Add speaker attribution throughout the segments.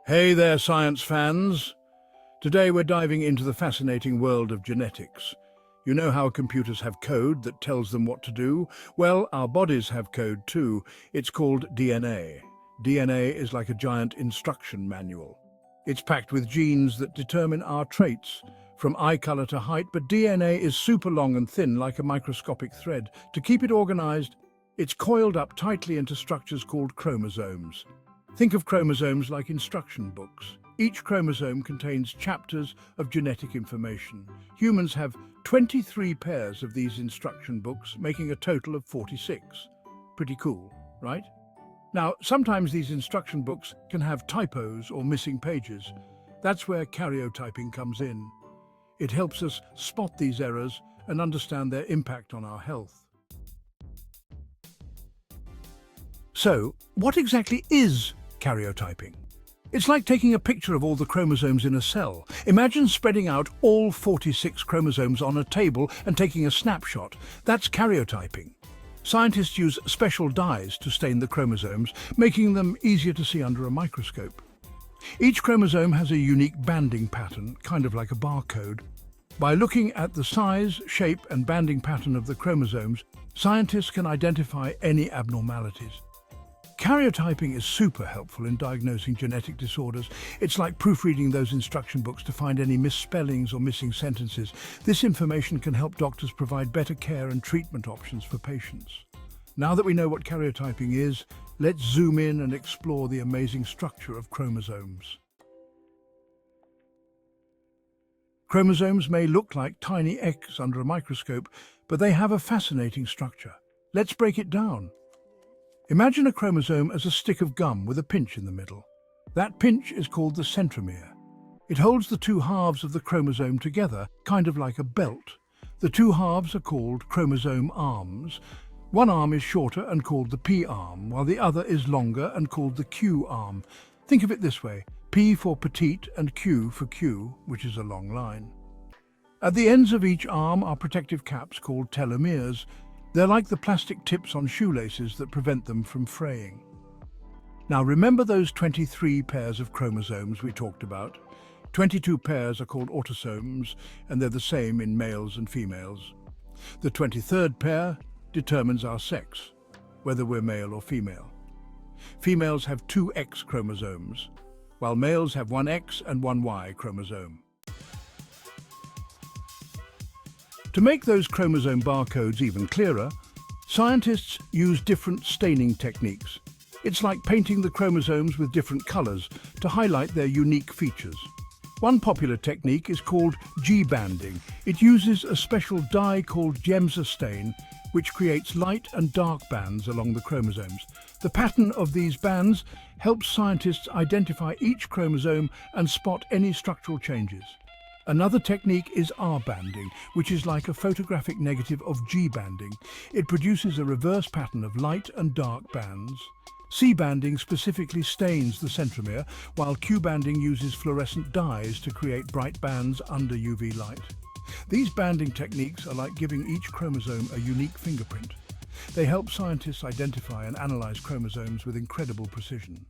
Speaker 1: Hey there, science fans! Today we're diving into the fascinating world of genetics. You know how computers have code that tells them what to do? Well, our bodies have code too. It's called DNA. DNA is like a giant instruction manual. It's packed with genes that determine our traits, from eye color to height, but DNA is super long and thin like a microscopic thread. To keep it organized, it's coiled up tightly into structures called chromosomes. Think of chromosomes like instruction books. Each chromosome contains chapters of genetic information. Humans have 23 pairs of these instruction books, making a total of 46. Pretty cool, right? Now, sometimes these instruction books can have typos or missing pages. That's where karyotyping comes in. It helps us spot these errors and understand their impact on our health. So, what exactly is karyotyping? It's like taking a picture of all the chromosomes in a cell. Imagine spreading out all 46 chromosomes on a table and taking a snapshot. That's karyotyping. Scientists use special dyes to stain the chromosomes, making them easier to see under a microscope. Each chromosome has a unique banding pattern, kind of like a barcode. By looking at the size, shape, and banding pattern of the chromosomes, scientists can identify any abnormalities. Karyotyping is super helpful in diagnosing genetic disorders. It's like proofreading those instruction books to find any misspellings or missing sentences. This information can help doctors provide better care and treatment options for patients. Now that we know what karyotyping is, let's zoom in and explore the amazing structure of chromosomes. Chromosomes may look like tiny eggs under a microscope, but they have a fascinating structure. Let's break it down. Imagine a chromosome as a stick of gum with a pinch in the middle. That pinch is called the centromere. It holds the two halves of the chromosome together, kind of like a belt. The two halves are called chromosome arms. One arm is shorter and called the P arm, while the other is longer and called the Q arm. Think of it this way: P for petite and Q for Q, which is a long line. At the ends of each arm are protective caps called telomeres. They're like the plastic tips on shoelaces that prevent them from fraying. Now remember those 23 pairs of chromosomes we talked about? 22 pairs are called autosomes, and they're the same in males and females. The 23rd pair determines our sex, whether we're male or female. Females have two X chromosomes, while males have one X and one Y chromosome. To make those chromosome barcodes even clearer, scientists use different staining techniques. It's like painting the chromosomes with different colors to highlight their unique features. One popular technique is called G-banding. It uses a special dye called gemsostain, which creates light and dark bands along the chromosomes. The pattern of these bands helps scientists identify each chromosome and spot any structural changes. Another technique is R-banding, which is like a photographic negative of G-banding. It produces a reverse pattern of light and dark bands. C-banding specifically stains the centromere, while Q-banding uses fluorescent dyes to create bright bands under UV light. These banding techniques are like giving each chromosome a unique fingerprint. They help scientists identify and analyze chromosomes with incredible precision.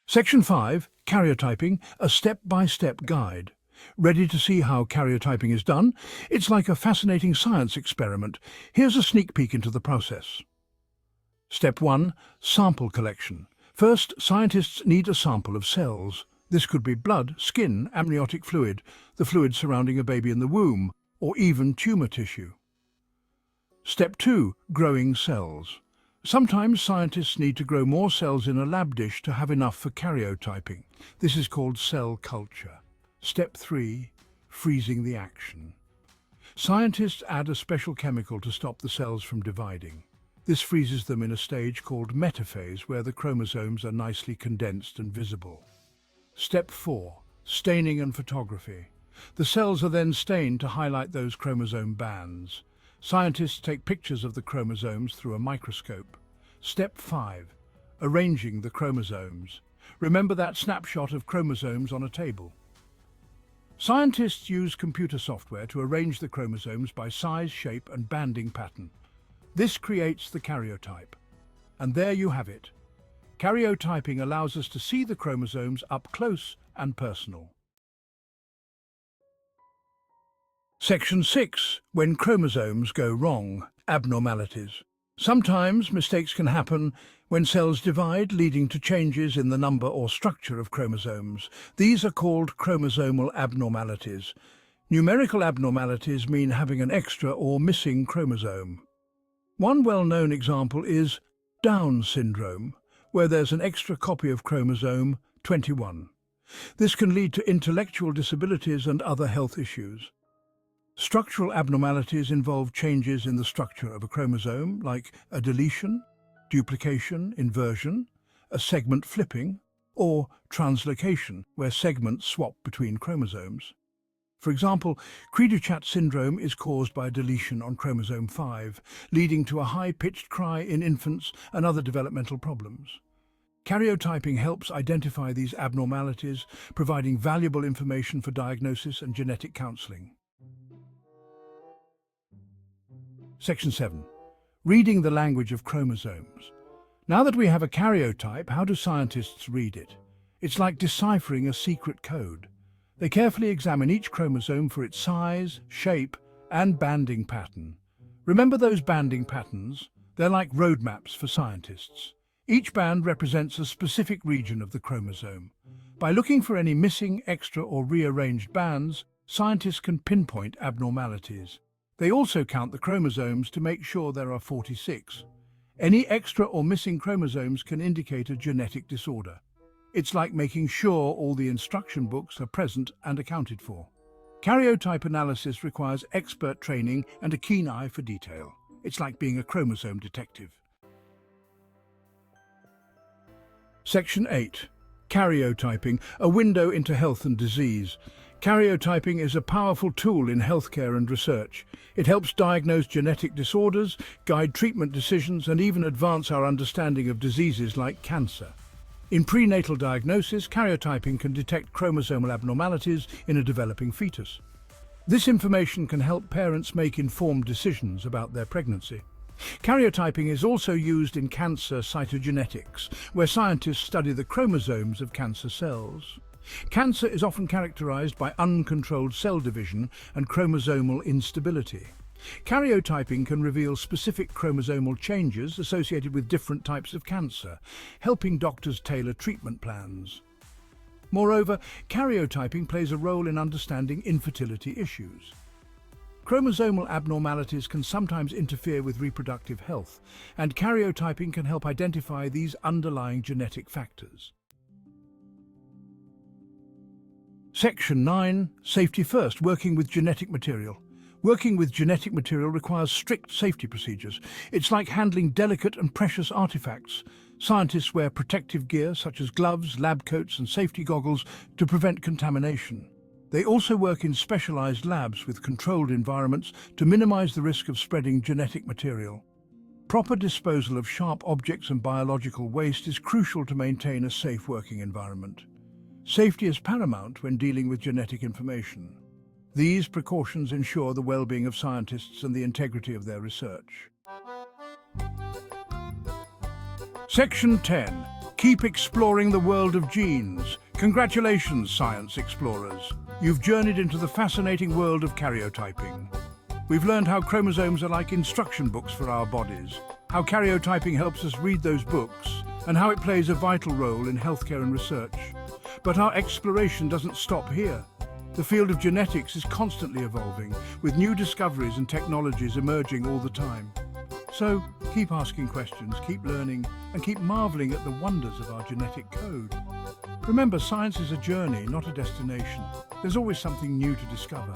Speaker 1: Section 5, Karyotyping, a step-by-step guide. Ready to see how karyotyping is done? It's like a fascinating science experiment. Here's a sneak peek into the process. Step 1, sample collection. First, scientists need a sample of cells. This could be blood, skin, amniotic fluid, the fluid surrounding a baby in the womb, or even tumor tissue. Step 2, growing cells. Sometimes scientists need to grow more cells in a lab dish to have enough for karyotyping. This is called cell culture. Step 3, freezing the action. Scientists add a special chemical to stop the cells from dividing. This freezes them in a stage called metaphase, where the chromosomes are nicely condensed and visible. Step 4, staining and photography. The cells are then stained to highlight those chromosome bands. Scientists take pictures of the chromosomes through a microscope. Step 5, arranging the chromosomes. Remember that snapshot of chromosomes on a table? Scientists use computer software to arrange the chromosomes by size, shape, and banding pattern. This creates the karyotype. And there you have it. Karyotyping allows us to see the chromosomes up close and personal. Section 6. When chromosomes go wrong. Abnormalities. Sometimes mistakes can happen when cells divide, leading to changes in the number or structure of chromosomes. These are called chromosomal abnormalities. Numerical abnormalities mean having an extra or missing chromosome. One well-known example is Down syndrome, where there's an extra copy of chromosome 21. This can lead to intellectual disabilities and other health issues. Structural abnormalities involve changes in the structure of a chromosome, like a deletion, duplication, inversion, a segment flipping, or translocation, where segments swap between chromosomes. For example, Karyotype syndrome is caused by a deletion on chromosome 5, leading to a high-pitched cry in infants and other developmental problems. Karyotyping helps identify these abnormalities, providing valuable information for diagnosis and genetic counseling. Section 7. Reading the language of chromosomes. Now that we have a karyotype, how do scientists read it? It's like deciphering a secret code. They carefully examine each chromosome for its size, shape, and banding pattern. Remember those banding patterns? They're like roadmaps for scientists. Each band represents a specific region of the chromosome. By looking for any missing, extra, or rearranged bands, scientists can pinpoint abnormalities. They also count the chromosomes to make sure there are 46. Any extra or missing chromosomes can indicate a genetic disorder. It's like making sure all the instruction books are present and accounted for. Karyotype analysis requires expert training and a keen eye for detail. It's like being a chromosome detective. Section 8. Karyotyping, a window into health and disease. Karyotyping is a powerful tool in healthcare and research. It helps diagnose genetic disorders, guide treatment decisions, and even advance our understanding of diseases like cancer. In prenatal diagnosis, karyotyping can detect chromosomal abnormalities in a developing fetus. This information can help parents make informed decisions about their pregnancy. Karyotyping is also used in cancer cytogenetics, where scientists study the chromosomes of cancer cells. Cancer is often characterized by uncontrolled cell division and chromosomal instability. Karyotyping can reveal specific chromosomal changes associated with different types of cancer, helping doctors tailor treatment plans. Moreover, karyotyping plays a role in understanding infertility issues. Chromosomal abnormalities can sometimes interfere with reproductive health, and karyotyping can help identify these underlying genetic factors. Section 9. Safety first, working with genetic material. Working with genetic material requires strict safety procedures. It's like handling delicate and precious artifacts. Scientists wear protective gear such as gloves, lab coats, and safety goggles to prevent contamination. They also work in specialized labs with controlled environments to minimize the risk of spreading genetic material. Proper disposal of sharp objects and biological waste is crucial to maintain a safe working environment. Safety is paramount when dealing with genetic information. These precautions ensure the well-being of scientists and the integrity of their research. Section 10. Keep exploring the world of genes. Congratulations, science explorers. You've journeyed into the fascinating world of karyotyping. We've learned how chromosomes are like instruction books for our bodies, how karyotyping helps us read those books, and how it plays a vital role in healthcare and research. But our exploration doesn't stop here. The field of genetics is constantly evolving, with new discoveries and technologies emerging all the time. So, keep asking questions, keep learning, and keep marveling at the wonders of our genetic code. Remember, science is a journey, not a destination. There's always something new to discover.